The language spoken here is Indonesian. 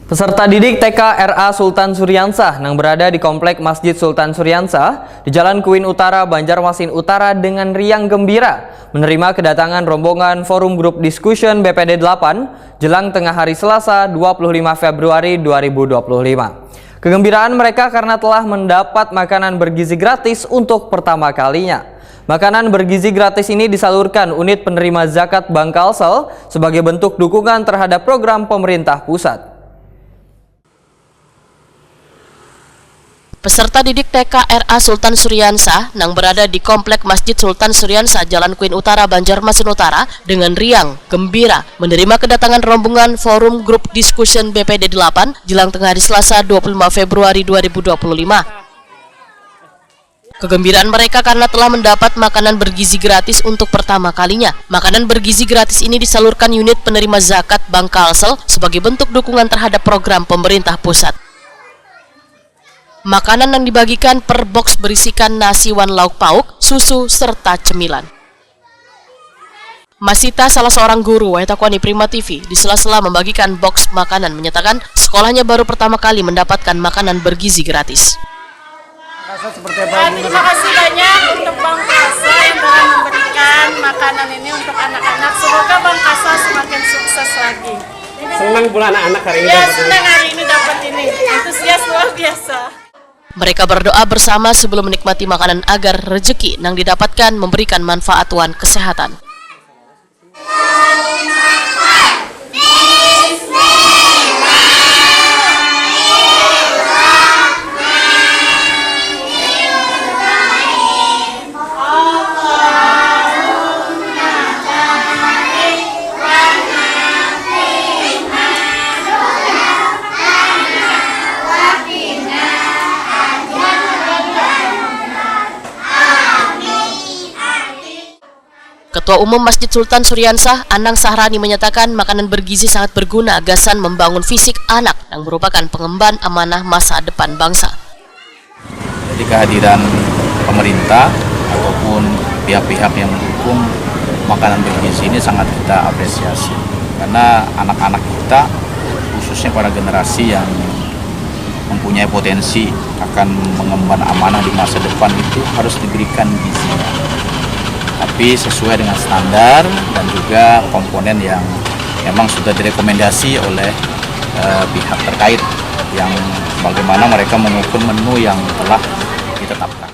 Peserta didik TK RA Sultan Suryansah yang berada di Komplek Masjid Sultan Suryansah di Jalan Kuin Utara, Banjarmasin Utara dengan riang gembira menerima kedatangan rombongan Forum Group Discussion BPD 8 jelang tengah hari Selasa 25 Februari 2025. Kegembiraan mereka karena telah mendapat makanan bergizi gratis untuk pertama kalinya. Makanan bergizi gratis ini disalurkan unit penerima zakat Bangkalsel sebagai bentuk dukungan terhadap program pemerintah pusat. Peserta didik TK RA Sultan Suryansah yang berada di Komplek Masjid Sultan Suryansah Jalan Kuin Utara, Banjarmasin Utara dengan riang, gembira menerima kedatangan rombongan Forum Group Discussion BPD 8 jelang tengah hari Selasa 25 Februari 2025. Kegembiraan mereka karena telah mendapat makanan bergizi gratis untuk pertama kalinya. Makanan bergizi gratis ini disalurkan unit penerima zakat Bangkalsel sebagai bentuk dukungan terhadap program pemerintah pusat. Makanan yang dibagikan per box berisikan nasi wan lauk pauk, susu, serta cemilan. Masita, salah seorang guru Waitakwani Prima TV, di sela-sela membagikan box makanan menyatakan sekolahnya baru pertama kali mendapatkan makanan bergizi gratis. Terima kasih banyak untuk Bangkasa yang telah memberikan makanan ini untuk anak-anak. Semoga Bangkasa semakin sukses lagi. Senang pula anak-anak hari ini. Ya, senang hari ini dapat ini. Antusias luar biasa. Mereka berdoa bersama sebelum menikmati makanan agar rezeki yang didapatkan memberikan manfaat wan kesehatan. Ketua Umum Masjid Sultan Suryansah, Anang Sahrani menyatakan makanan bergizi sangat berguna gasan membangun fisik anak yang merupakan pengemban amanah masa depan bangsa. Jadi kehadiran pemerintah ataupun pihak-pihak yang mendukung makanan bergizi ini sangat kita apresiasi. Karena anak-anak kita, khususnya para generasi yang mempunyai potensi akan mengemban amanah di masa depan itu harus diberikan gizinya. Tapi sesuai dengan standar dan juga komponen yang memang sudah direkomendasi oleh pihak terkait yang bagaimana mereka mengukur menu yang telah ditetapkan.